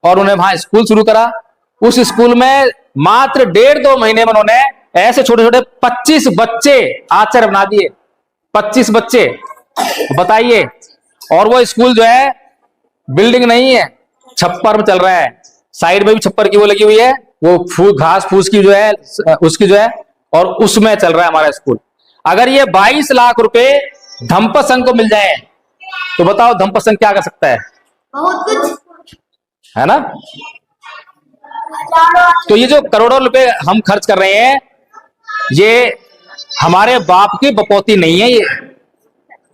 और उन्हें वहां स्कूल शुरू करा। उस स्कूल में मात्र 1.5-2 महीने में उन्होंने ऐसे छोटे छोटे 25 बच्चे आचार्य बना दिए। 25 बच्चे, बताइए। और वो स्कूल जो है बिल्डिंग नहीं है, छप्पर में चल रहा है। साइड में भी छप्पर की वो लगी हुई है, वो घास फूस की जो है उसकी जो है, और उसमें चल रहा है हमारा स्कूल। अगर ये 22 लाख रुपए धम्पत संघ को मिल जाए तो बताओ धम्पत संघ क्या कर सकता है? बहुत कुछ, है ना। तो ये जो करोड़ों रुपए हम खर्च कर रहे हैं, ये हमारे बाप की बपौती नहीं है।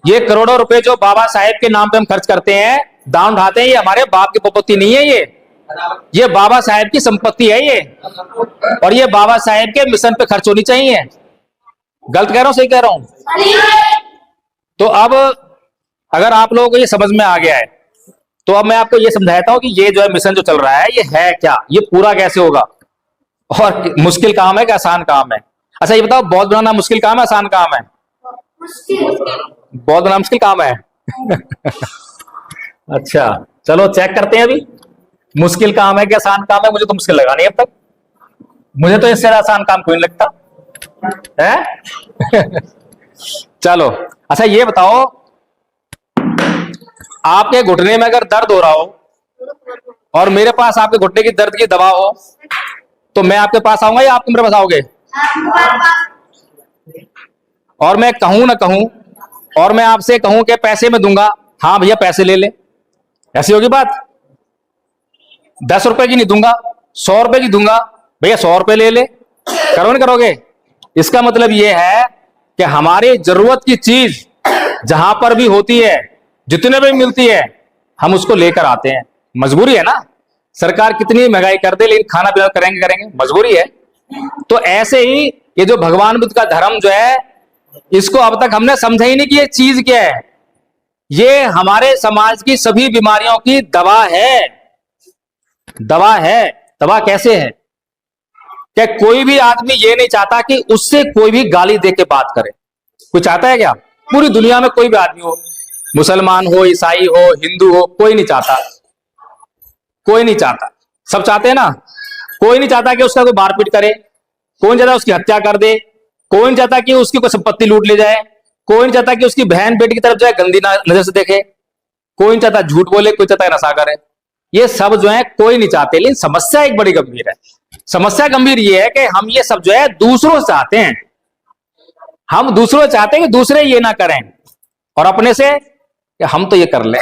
ये करोड़ों रुपए जो बाबा साहेब के नाम पे हम खर्च करते हैं, दान उठाते हैं, ये हमारे बाप की बपौती नहीं है। ये बाबा साहेब की संपत्ति है ये, और ये बाबा साहेब के मिशन पे खर्च होनी चाहिए। गलत कह रहा हूं, सही कह रहा हूं? तो अब अगर आप लोगों को ये समझ में आ गया है, तो अब मैं आपको ये समझाता हूं कि ये जो है मिशन जो चल रहा है ये है क्या, ये पूरा कैसे होगा, और मुश्किल काम है कि आसान काम है। अच्छा ये बताओ, बॉल बनाना मुश्किल काम है आसान काम है? बॉल बनाना मुश्किल काम है। अच्छा चलो चेक करते हैं अभी, मुश्किल काम है कि आसान काम है। मुझे तो मुश्किल लगा नहीं अब तक, मुझे तो इससे आसान काम कोई नहीं लगता है। चलो अच्छा ये बताओ, आपके घुटने में अगर दर्द हो रहा हो और मेरे पास आपके घुटने की दर्द की दवा हो, तो मैं आपके पास आऊंगा या आप मेरे पास आओगे? और मैं कहूं ना कहूं, और मैं आपसे कहूं कि पैसे में दूंगा, हाँ भैया पैसे ले ले, ऐसी होगी बात? 10 रुपए की नहीं दूंगा, 100 रुपए की दूंगा, भैया 100 रुपए ले ले, करो नहीं करोगे? इसका मतलब यह है कि हमारी जरूरत की चीज जहां पर भी होती है, जितने भी मिलती है, हम उसको लेकर आते हैं। मजबूरी है ना, सरकार कितनी महंगाई कर दे लेकिन खाना पीना करेंगे करेंगे, मजबूरी है। तो ऐसे ही ये जो भगवान बुद्ध का धर्म जो है, इसको अब तक हमने समझा ही नहीं कि ये चीज क्या है। ये हमारे समाज की सभी बीमारियों की दवा है। दवा है। दवा कैसे है? क्या कोई भी आदमी ये नहीं चाहता कि उससे कोई भी गाली दे के बात करे? कोई चाहता है क्या? पूरी दुनिया में कोई भी आदमी हो, मुसलमान हो, ईसाई हो, हिंदू हो, कोई नहीं चाहता। कोई नहीं चाहता। सब चाहते हैं ना। कोई नहीं चाहता कि उसका कोई मारपीट करे, कोई नहीं चाहता उसकी हत्या कर दे, कोई नहीं चाहता कि उसकी कोई संपत्ति लूट ले जाए, कोई नहीं चाहता कि उसकी बहन बेटी की तरफ जो है गंदी नजर से देखे, कोई नहीं चाहता झूठ बोले, कोई चाहता है नशा करे। ये सब जो है कोई नहीं चाहते, लेकिन समस्या एक बड़ी गंभीर है। समस्या गंभीर ये है कि हम ये सब जो है दूसरों से चाहते हैं। हम दूसरों चाहते हैं कि दूसरे ये ना करें, और अपने से कि हम तो ये कर लें,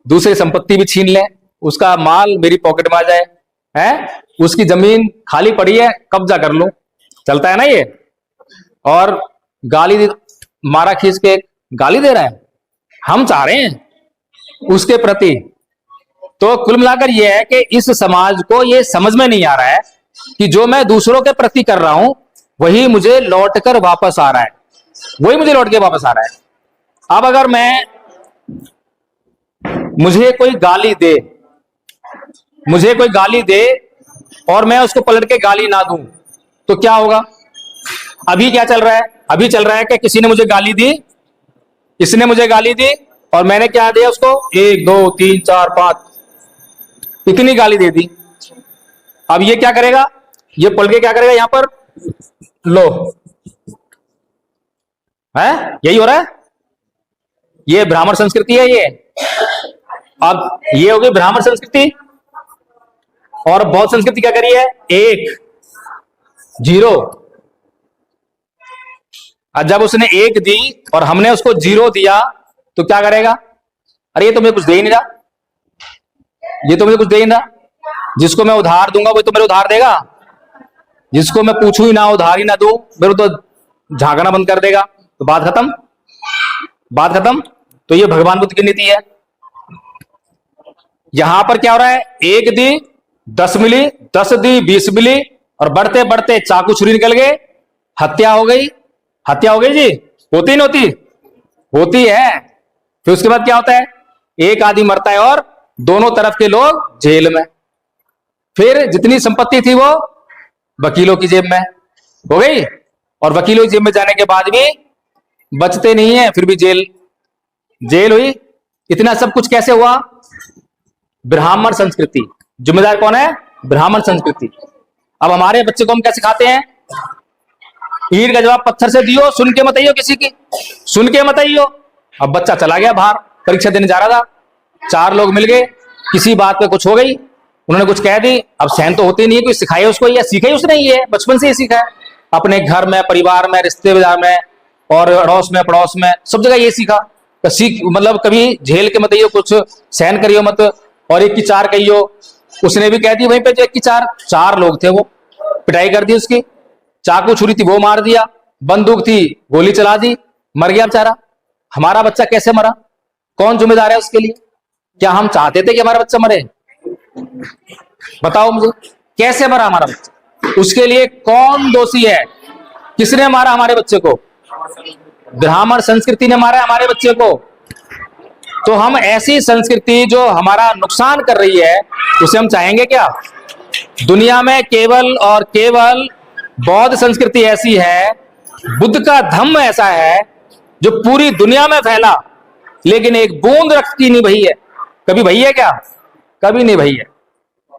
दूसरी संपत्ति भी छीन लें, उसका माल मेरी पॉकेट में आ जाए, है उसकी जमीन खाली पड़ी है कब्जा कर लूं। चलता है ना ये। और गाली मारा खींच के गाली दे रहा है, हम चाह रहे हैं उसके प्रति। तो कुल मिलाकर यह है कि इस समाज को यह समझ में नहीं आ रहा है कि जो मैं दूसरों के प्रति कर रहा हूं वही मुझे लौटकर वापस आ रहा है, वही मुझे लौट के वापस आ रहा है। अब अगर मुझे कोई गाली दे, मुझे कोई गाली दे और मैं उसको पलट के गाली ना दूं तो क्या होगा? अभी क्या चल रहा है? अभी चल रहा है कि किसी ने मुझे गाली दी, इसने मुझे गाली दी और मैंने क्या दिया उसको? 1 2 3 4 5 इतनी गाली दे दी। अब ये क्या करेगा? ये पलट के क्या करेगा? यहां पर लो, है यही हो रहा है। ये ब्राह्मण संस्कृति है ये। अब ये होगी ब्राह्मण संस्कृति। और बौद्ध संस्कृति क्या करी है? 1 0। जब उसने 1 दी और हमने उसको 0 दिया तो क्या करेगा? अरे ये तो मुझे कुछ दे ही नहीं रहा, ये तो मुझे कुछ दे ही नहीं रहा। जिसको मैं उधार दूंगा वो तो मेरे उधार देगा, जिसको मैं पूछूं ही ना, उधार ही ना दूं, मेरे तो झांकना बंद कर देगा। तो बात खत्म, बात खत्म। तो ये भगवान बुद्ध की नीति है। यहां पर क्या हो रहा है? 1 दी 10 मिली, 10 दी 20 मिली, और बढ़ते बढ़ते चाकू छुरी निकल गए, हत्या हो गई। हत्या हो गई जी, होती नहीं होती? होती है। फिर उसके बाद क्या होता है? एक आदमी मरता है और दोनों तरफ के लोग जेल में। फिर जितनी संपत्ति थी वो वकीलों की जेब में हो गई, और वकीलों की जेब में जाने के बाद भी बचते नहीं है, फिर भी जेल जेल हुई। इतना सब कुछ कैसे हुआ? ब्राह्मण संस्कृति। जिम्मेदार कौन है? ब्राह्मण संस्कृति। अब हमारे बच्चे को हम क्या सिखाते हैं? ईंट का जवाब पत्थर से दियो, सुन के मत आइयो किसी की, सुन के मत आइयो। अब बच्चा चला गया बाहर, परीक्षा देने जा रहा था, 4 लोग मिल गए, किसी बात पे कुछ हो गई, उन्होंने कुछ कह दी। अब सहन तो होती नहीं है, कोई सिखाए उसको या सीखा ही उसने, ये बचपन से ही सीखा है, अपने घर में, परिवार में, रिश्तेदार में और अड़ोस में, पड़ोस में, सब जगह ये सीखा। तो सीख मतलब कभी झेल के मत आइयो, कुछ सहन करियो मत, और 1 की 4 कहियो। उसने भी कह दी वहीं पे, जो 1 की 4 लोग थे, वो पिटाई कर दी उसकी, चाकू छुरी थी वो मार दिया, बंदूक थी गोली चला दी, मर गया बेचारा। हमारा बच्चा कैसे मरा? कौन जिम्मेदार है उसके लिए? क्या हम चाहते थे कि हमारा बच्चा मरे? बताओ मुझे, कैसे मरा हमारा बच्चा? उसके लिए कौन दोषी है? किसने मारा हमारे बच्चे को? ब्राह्मण संस्कृति ने मारा हमारे बच्चे को। तो हम ऐसी संस्कृति जो हमारा नुकसान कर रही है, उसे हम चाहेंगे क्या? दुनिया में केवल और केवल बौद्ध संस्कृति ऐसी है, बुद्ध का धम्म ऐसा है जो पूरी दुनिया में फैला, लेकिन एक बूंद रक्त की नहीं बही है। कभी बही है क्या? कभी नहीं बही है।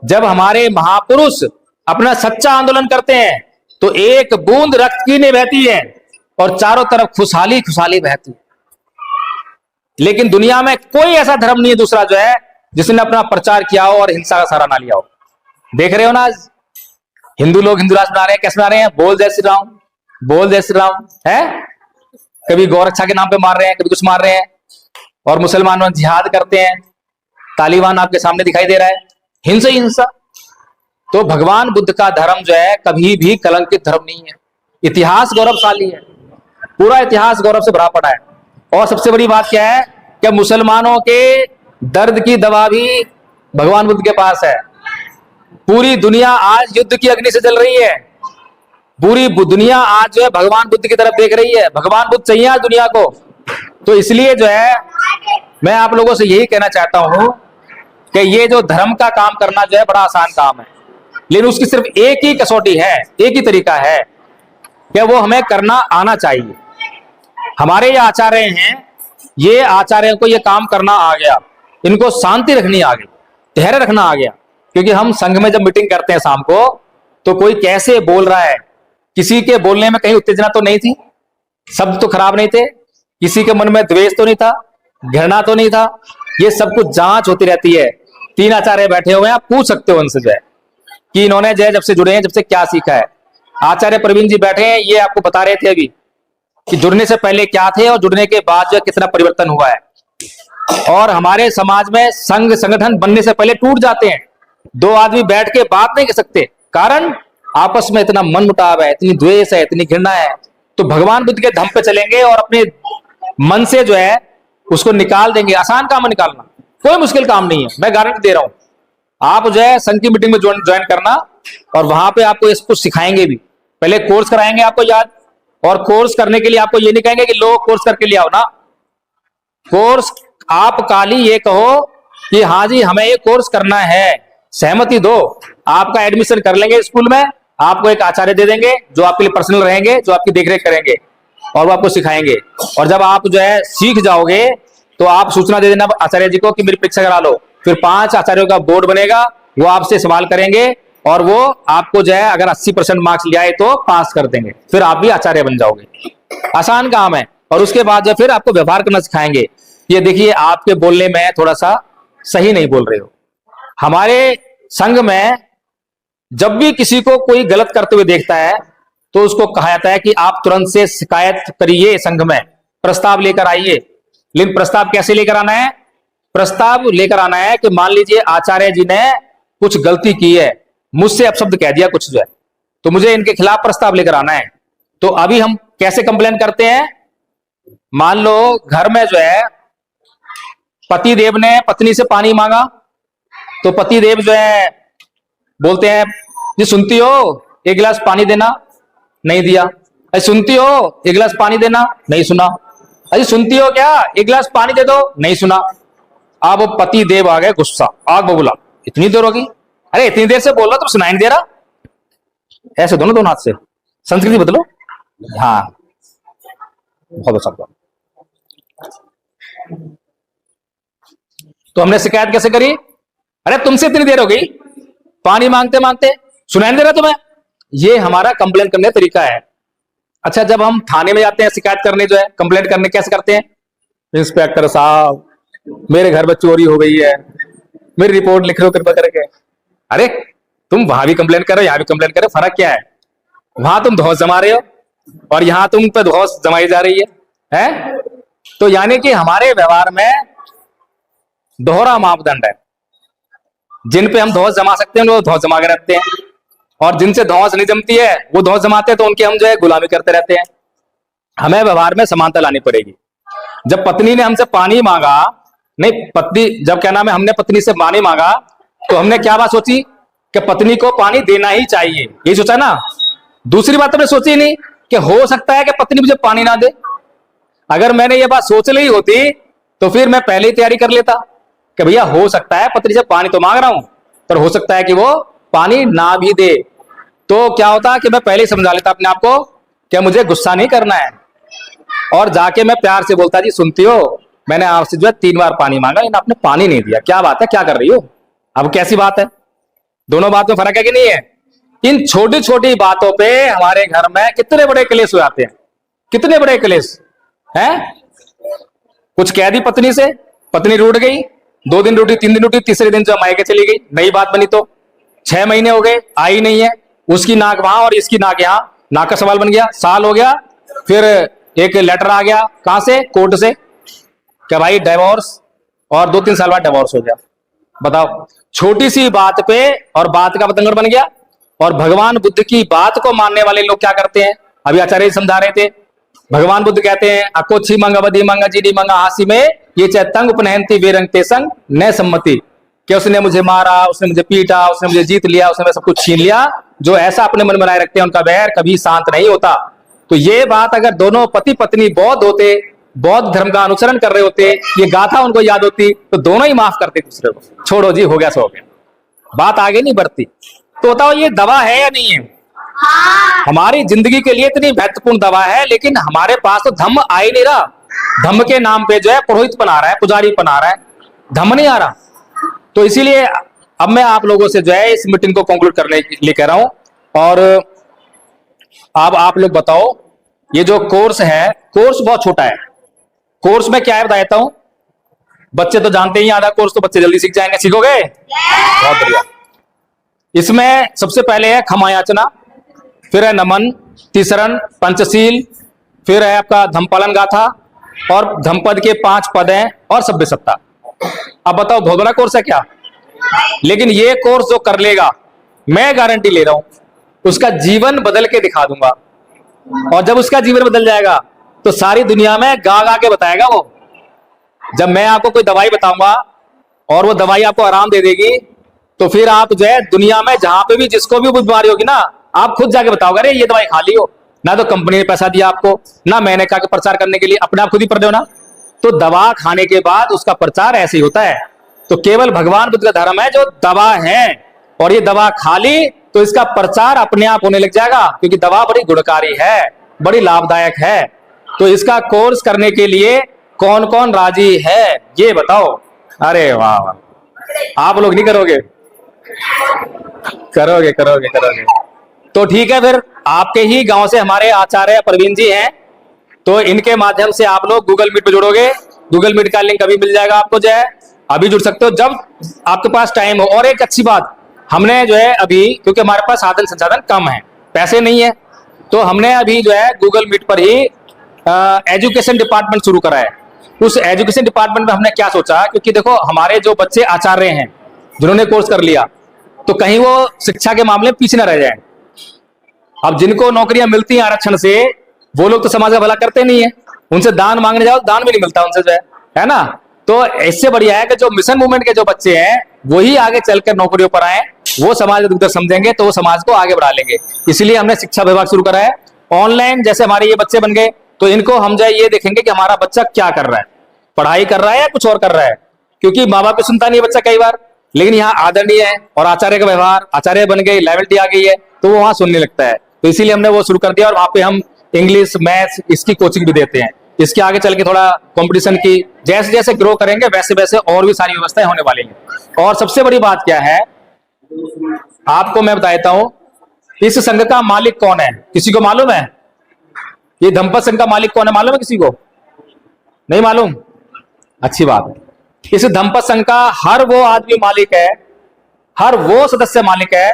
जब हमारे महापुरुष अपना सच्चा आंदोलन करते हैं तो एक बूंद रक्त की नहीं बहती है और चारों तरफ खुशहाली खुशहाली बहती है। लेकिन दुनिया में कोई ऐसा धर्म नहीं है दूसरा जो है जिसने अपना प्रचार किया हो और हिंसा का सहारा ना लिया हो। देख रहे हो ना, आज हिंदू लोग हिंदू राष्ट्र बना रहे हैं, कैसे बना रहे हैं? बोल जय श्री राम, बोल जय श्री राम है। कभी गौरक्षा के नाम पे मार रहे हैं, कभी कुछ मार रहे हैं, और मुसलमानों जिहाद करते हैं। तालिबान आपके सामने दिखाई दे रहा है, हिंसा ही हिंसा। तो भगवान बुद्ध का धर्म जो है कभी भी कलंकित धर्म नहीं है, इतिहास गौरवशाली है, पूरा इतिहास गौरव से भरा पड़ा है। और सबसे बड़ी बात क्या है कि मुसलमानों के दर्द की दवा भी भगवान बुद्ध के पास है। पूरी दुनिया आज युद्ध की अग्नि से जल रही है, पूरी दुनिया आज जो है भगवान बुद्ध की तरफ देख रही है। भगवान बुद्ध चाहिए आज दुनिया को। तो इसलिए जो है मैं आप लोगों से यही कहना चाहता हूं कि ये जो धर्म का काम करना जो है बड़ा आसान काम है, लेकिन उसकी सिर्फ एक ही कसौटी है, एक ही तरीका है कि वो हमें करना आना चाहिए। हमारे ये आचार्य हैं, ये आचार्यों को ये काम करना आ गया, इनको शांति रखनी आ गई, धैर्य रखना आ गया। क्योंकि हम संघ में जब मीटिंग करते हैं शाम को, तो कोई कैसे बोल रहा है, किसी के बोलने में कहीं उत्तेजना तो नहीं थी, शब्द तो खराब नहीं थे, किसी के मन में द्वेष तो नहीं था, घृणा तो नहीं था, ये सब कुछ जांच होती रहती है। 3 आचार्य बैठे हुए हैं, आप पूछ सकते हो उनसे जो है कि इन्होंने जो है जब से जुड़े हैं, जब से क्या सीखा है। आचार्य प्रवीण जी बैठे हैं, ये आपको बता रहे थे अभी कि जुड़ने से पहले क्या थे और जुड़ने के बाद जो कितना परिवर्तन हुआ है। और हमारे समाज में संघ संगठन बनने से पहले टूट जाते हैं, 2 आदमी बैठ के बात नहीं कर सकते, कारण आपस में इतना मन मुटाव है, इतनी द्वेष है, इतनी घृणा है। तो भगवान बुद्ध के धम पे चलेंगे और अपने मन से जो है उसको निकाल देंगे। आसान काम है निकालना, कोई मुश्किल काम नहीं है, मैं गारंटी दे रहा हूं। आप जो है संघ की मीटिंग में ज्वाइन करना, और वहां पे आपको इसको सिखाएंगे भी। पहले कोर्स कराएंगे आपको याद, और कोर्स करने के लिए आपको ये नहीं कहेंगे कि लो कोर्स करके ले आओ ना। कोर्स आप काली ये कहो कि हाँ जी हमें ये कोर्स करना है, सहमति दो, आपका एडमिशन कर लेंगे स्कूल में, आपको एक आचार्य दे देंगे जो आपके लिए पर्सनल रहेंगे, जो आपकी देखरेख करेंगे और वो आपको सिखाएंगे। और जब आप जो है सीख जाओगे तो आप सूचना दे देना आचार्य जी को कि मेरी परीक्षा करा लो। फिर 5 आचार्यों का बोर्ड बनेगा, वो आपसे सवाल करेंगे और वो आपको जो है अगर 80% मार्क्स ले आए तो पास कर देंगे, फिर आप भी आचार्य बन जाओगे। आसान काम है। और उसके बाद जो फिर आपको व्यवहार करना सिखाएंगे। ये देखिए आपके बोलने में थोड़ा सा सही नहीं बोल रहे हो। हमारे संघ में जब भी किसी को कोई गलत करते हुए देखता है तो उसको कहा जाता है कि आप तुरंत से शिकायत करिए, संघ में प्रस्ताव लेकर आइए। लेकिन प्रस्ताव कैसे लेकर आना है? प्रस्ताव लेकर आना है कि मान लीजिए आचार्य जी ने कुछ गलती की है, मुझसे अपशब्द कह दिया कुछ जो है, तो मुझे इनके खिलाफ प्रस्ताव लेकर आना है। तो अभी हम कैसे कंप्लेन करते हैं? मान लो घर में जो है पति देव ने पत्नी से पानी मांगा, तो पति देव जो है बोलते हैं जी सुनती हो 1 गिलास पानी देना, नहीं दिया। अरे सुनती हो 1 गिलास पानी देना, नहीं सुना। अरे सुनती हो क्या 1 गिलास पानी दे दो, नहीं सुना। अब पति देव आ गए गुस्सा, आग बबूला, इतनी देर होगी, अरे इतनी देर से बोल रहा तुम सुनाई नहीं दे रहा। ऐसे दोनों हाथ से, संस्कृति बदलो। हाँ बहुत अच्छा। तो हमने शिकायत कैसे करी? अरे तुमसे इतनी देर हो गई, पानी मांगते मांगते सुनाई नहीं दे रहा तुम्हें? ये हमारा कंप्लेन करने का तरीका है। अच्छा, जब हम थाने में जाते हैं शिकायत करने, जो है कंप्लेंट करने, कैसे करते हैं? इंस्पेक्टर साहब, मेरे घर में चोरी हो गई है, मेरी रिपोर्ट लिख लो कृपा करके। अरे तुम वहां भी कंप्लेन कर रहे हो, यहां भी कंप्लेन कर रहे हो, फर्क क्या है? वहां तुम धौंस जमा रहे हो और यहां तुम पे धौंस जमाई जा रही है? तो यानी कि हमारे व्यवहार में दोहरा मापदंड है। जिन पे हम धौंस जमा सकते हैं वो धौंस जमा के रखते हैं, और जिनसे धौंस नहीं जमती है वो धौंस जमाते हैं, तो उनकी हम जो है गुलामी करते रहते हैं। हमें व्यवहार में समानता लानी पड़ेगी। जब पत्नी ने हमसे पानी मांगा, नहीं पत्नी, जब क्या नाम है, हमने पत्नी से पानी मांगा, तो हमने क्या बात सोची कि पत्नी को पानी देना ही चाहिए, ये सोचा ना। दूसरी बात हमने सोची नहीं कि हो सकता है कि पत्नी मुझे पानी ना दे। अगर मैंने ये बात सोच ली होती तो फिर मैं पहले ही तैयारी कर लेता कि भैया हो सकता है पत्नी से पानी तो मांग रहा हूं, पर हो सकता है कि वो पानी ना भी दे। तो क्या होता कि मैं पहले ही समझा लेता अपने आप को कि मुझे गुस्सा नहीं करना है, और जाके मैं प्यार से बोलता, जी सुनती हो, मैंने आपसे जो है 3 बार पानी मांगा, लेकिन आपने पानी नहीं दिया, क्या बात है, क्या कर रही हो? अब कैसी बात है? दोनों बात में फर्क है कि नहीं है? इन छोटी छोटी बातों पे हमारे घर में कितने बड़े क्लेश हो जाते हैं, कितने बड़े क्लेश हैं। कुछ कह दी पत्नी से, पत्नी रूठ गई, 2 दिन रूठी, 3 दिन रूठी, तीसरे दिन जो मायके चली गई, नई बात बनी। तो 6 महीने हो गए, आई नहीं है, उसकी नाक वहां और इसकी नाक यहां, नाक का सवाल बन गया। साल हो गया, फिर एक लेटर आ गया, कहां से? कोर्ट से, क्या भाई डिवोर्स, और 2-3 साल बाद डिवोर्स हो गया। बताओ, छोटी सी बात पे और बात का बतंगड़ बन गया। और भगवान बुद्ध की बात को मानने वाले लोग क्या करते हैं? अभी आचार्य समझा रहे थे, भगवान बुद्ध कहते हैं, अकोछी मंगा बदी मंगा जीडी मंगा हासी में ये चैतंग उपनयंती वेरंग तेसंग न सम्मति, कि उसने मुझे मारा, उसने मुझे पीटा, उसने मुझे जीत लिया, उसने मैं सब कुछ छीन लिया, जो ऐसा अपने मन बनाए रखते हैं उनका बैर कभी शांत नहीं होता। तो ये बात अगर दोनों पति पत्नी बौद्ध होते, बौद्ध धर्म का अनुसरण कर रहे होते, ये गाथा उनको याद होती, तो दोनों ही माफ करते दूसरे को, छोड़ो जी हो गया सो हो गया, बात आगे नहीं बढ़ती। तो बताओ ये दवा है या नहीं है? हमारी जिंदगी के लिए इतनी महत्वपूर्ण दवा है, लेकिन हमारे पास तो धम्म आ ही नहीं रहा। धम्म के नाम पे जो है पुरोहित बना रहा है, पुजारी बना रहा है, धम्म नहीं आ रहा। तो इसीलिए अब मैं आप लोगों से जो है इस मीटिंग को कंक्लूड करने के लिए कह रहा हूं। और अब आप लोग बताओ, ये जो कोर्स है, कोर्स बहुत छोटा है। कोर्स में क्या है बता देता हूं, बच्चे तो जानते ही, आधा कोर्स तो बच्चे जल्दी सीख जाएंगे। सीखोगे? बहुत बढ़िया। इसमें सबसे पहले है क्षमा याचना, फिर है नमन, तीसरन, पंचशील, फिर है आपका धम्मपालन गाथा, और धम्मपद के 5 पद हैं, और सभ्य सत्ता। अब बताओ बहुत बड़ा कोर्स है क्या? लेकिन ये कोर्स जो कर लेगा, मैं गारंटी ले रहा हूं, उसका जीवन बदल के दिखा दूंगा। और जब उसका जीवन बदल जाएगा तो सारी दुनिया में गा गा के बताएगा वो। जब मैं आपको कोई दवाई बताऊंगा और वो दवाई आपको आराम दे देगी, तो फिर आप जो है दुनिया में जहां पे भी जिसको भी बीमारी होगी ना, आप खुद जाके बताओगे, अरे ये दवाई खा ली हो। ना तो कंपनी ने पैसा दिया आपको, ना मैंने कहा कि प्रचार करने के लिए, अपने आप खुद ही पढ़ दो ना। तो दवा खाने के बाद उसका प्रचार ऐसे ही होता है। तो केवल भगवान बुद्ध का धर्म है जो दवा है, और ये दवा खा ली तो इसका प्रचार अपने आप होने लग जाएगा, क्योंकि दवा बड़ी गुणकारी है, बड़ी लाभदायक है। तो इसका कोर्स करने के लिए कौन कौन राजी है ये बताओ। अरे वाह वाह, आप लोग नहीं करोगे? करोगे करोगे करोगे। तो ठीक है, फिर आपके ही गांव से हमारे आचार्य प्रवीण जी हैं, तो इनके माध्यम से आप लोग गूगल मीट पे जुड़ोगे। गूगल मीट का लिंक अभी मिल जाएगा आपको, जो है अभी जुड़ सकते हो जब आपके पास टाइम हो। और एक अच्छी बात, हमने जो है अभी, क्योंकि हमारे पास साधन संसाधन कम है, पैसे नहीं है, तो हमने अभी जो है गूगल मीट पर ही एजुकेशन डिपार्टमेंट शुरू करा है। उस एजुकेशन डिपार्टमेंट में हमने क्या सोचा, क्योंकि देखो हमारे जो बच्चे आचार्य हैं जिन्होंने कोर्स कर लिया, तो कहीं वो शिक्षा के मामले में पीछे न रह जाए। अब जिनको नौकरियां मिलती हैं आरक्षण से, वो लोग तो समाज का भला करते नहीं है, उनसे दान मांगने जाओ दान भी नहीं मिलता उनसे, जो है ना। तो इससे बढ़िया है कि जो मिशन मूवमेंट के जो बच्चे हैं वही आगे चलकर नौकरियों पर आए, वो समाज को समझेंगे तो वो समाज को आगे बढ़ा लेंगे। इसलिए हमने शिक्षा विभाग शुरू करा है। ऑनलाइन जैसे हमारे ये बच्चे बन गए, तो इनको हम जो ये देखेंगे कि हमारा बच्चा क्या कर रहा है, पढ़ाई कर रहा है या कुछ और कर रहा है, क्योंकि माँ बाप को सुनता नहीं है बच्चा कई बार, लेकिन यहाँ आदरणीय है और आचार्य का व्यवहार, आचार्य बन गई, लेवलिटी आ गई है, तो वो वहां सुनने लगता है। तो इसीलिए हमने वो शुरू कर दिया, और वहां पे हम इंग्लिश, मैथ्स, इसकी कोचिंग भी देते हैं। इसके आगे चल के थोड़ा कंपटीशन की जैसे जैसे ग्रो करेंगे वैसे वैसे और भी सारी व्यवस्थाएं होने वाली हैं। और सबसे बड़ी बात क्या है, आपको मैं बता देता हूं, इस संघ का मालिक कौन है, किसी को मालूम है? ये धम्पत संघ का मालिक कौन है, मालूम है किसी को? नहीं मालूम? अच्छी बात है। इस धम्पत संघ का हर वो आदमी मालिक है, हर वो सदस्य मालिक है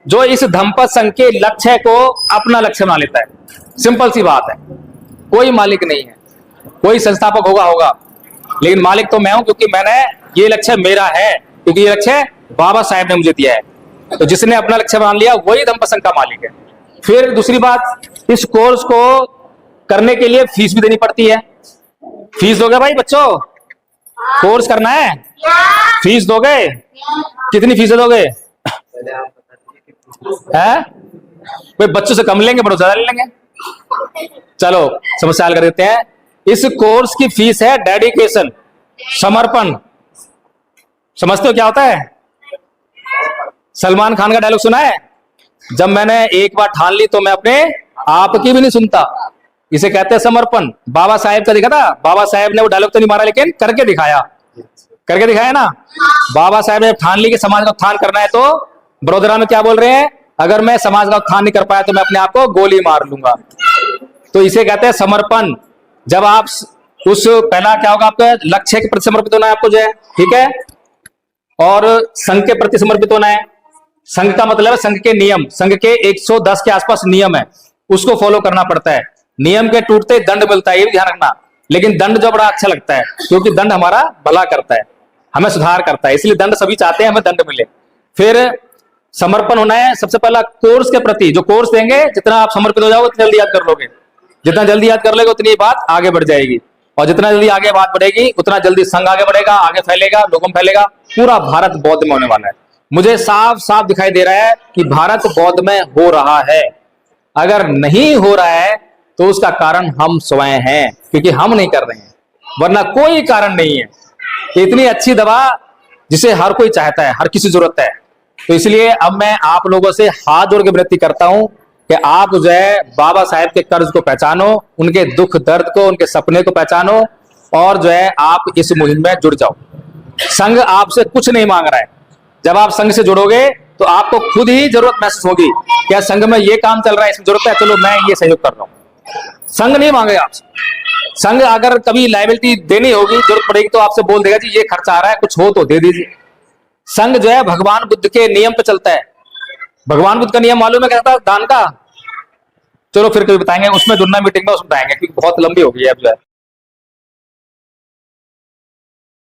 जो इस धम्पत संघ के लक्ष्य को अपना लक्ष्य बना लेता है। सिंपल सी बात है, कोई मालिक नहीं है। कोई संस्थापक होगा, लेकिन मालिक तो मैं हूं, क्योंकि मैंने ये लक्ष्य मेरा है, क्योंकि ये लक्ष्य बाबा साहेब ने मुझे दिया है। तो जिसने अपना लक्ष्य बना लिया वही धम्पत संघ का मालिक है। फिर दूसरी बात, इस कोर्स को करने के लिए फीस भी देनी पड़ती है। फीस दोगे भाई बच्चों? कोर्स करना है, फीस दोगे? कितनी फीस दोगे? है कोई बच्चों से कम लेंगे, बड़ों ज्यादा ले लेंगे? चलो समस्या हल कर देते हैं। इस कोर्स की फीस है डेडिकेशन, समर्पण। समझते हो क्या होता है? सलमान खान का डायलॉग सुना है, जब मैंने एक बार ठान ली तो मैं अपने आप की भी नहीं सुनता। इसे कहते हैं समर्पण। बाबा साहेब का देखा था, बाबा साहेब ने वो डायलॉग तो नहीं मारा, लेकिन करके दिखाया। करके दिखाया ना। बाबा साहेब ने ठान ली कि समाज का उत्थान करना है, तो बड़ोदरा में क्या बोल रहे हैं, अगर मैं समाज का उत्थान नहीं कर पाया तो मैं अपने आप को गोली मार लूंगा। तो इसे कहते हैं समर्पण। जब आप उस पहला क्या होगा, आपका लक्ष्य के प्रति समर्पित होना है आपको जो है, ठीक है, और संघ के प्रति समर्पित होना है। संघ का मतलब है संघ के नियम, संघ के 110 के आसपास नियम है, उसको फॉलो करना पड़ता है। नियम के टूटते दंड मिलता है, ये भी ध्यान रखना। लेकिन दंड जो बड़ा अच्छा लगता है, क्योंकि दंड हमारा भला करता है, हमें सुधार करता है, इसलिए दंड सभी चाहते हैं हमें दंड मिले। फिर समर्पण होना है सबसे पहला कोर्स के प्रति। जो कोर्स देंगे, जितना आप समर्पित हो जाओगे उतना जल्दी याद कर लोगे, जितना जल्दी याद कर लोगे उतनी बात आगे बढ़ जाएगी, और जितना जल्दी आगे बात बढ़ेगी उतना जल्दी संघ आगे बढ़ेगा, आगे फैलेगा, लोगों में फैलेगा। पूरा भारत बौद्ध में होने वाला है। मुझे साफ साफ दिखाई दे रहा है कि भारत बौद्ध में हो रहा है। अगर नहीं हो रहा है तो उसका कारण हम स्वयं हैं, क्योंकि हम नहीं कर रहे हैं, वरना कोई कारण नहीं है। इतनी अच्छी दवा जिसे हर कोई चाहता है, हर किसी जरूरत है। तो इसलिए अब मैं आप लोगों से हाथ जोड़ के विनती करता हूं कि आप जो है बाबा साहेब के कर्ज को पहचानो, उनके दुख दर्द को, उनके सपने को पहचानो, और जो है आप इस मुहिम में जुड़ जाओ। संघ आपसे कुछ नहीं मांग रहा है। जब आप संघ से जुड़ोगे तो आपको खुद ही जरूरत महसूस होगी, क्या संघ में ये काम चल रहा है, इसमें जरूरत है, चलो मैं ये सहयोग कर रहा हूं। संघ नहीं मांगेगा आपसे। संघ अगर कभी लायबिलिटी देनी होगी, जरूरत पड़ेगी, तो आपसे बोल देगा जी ये खर्चा आ रहा है, कुछ हो तो दे दीजिए। संघ जो है भगवान बुद्ध के नियम पे चलता है। भगवान बुद्ध का नियम मालूम है क्या था दान का? चलो फिर कभी बताएंगे, उसमें जुड़ना मीटिंग में, उसमें बताएंगे, क्योंकि बहुत लंबी हो गई है अब जो है।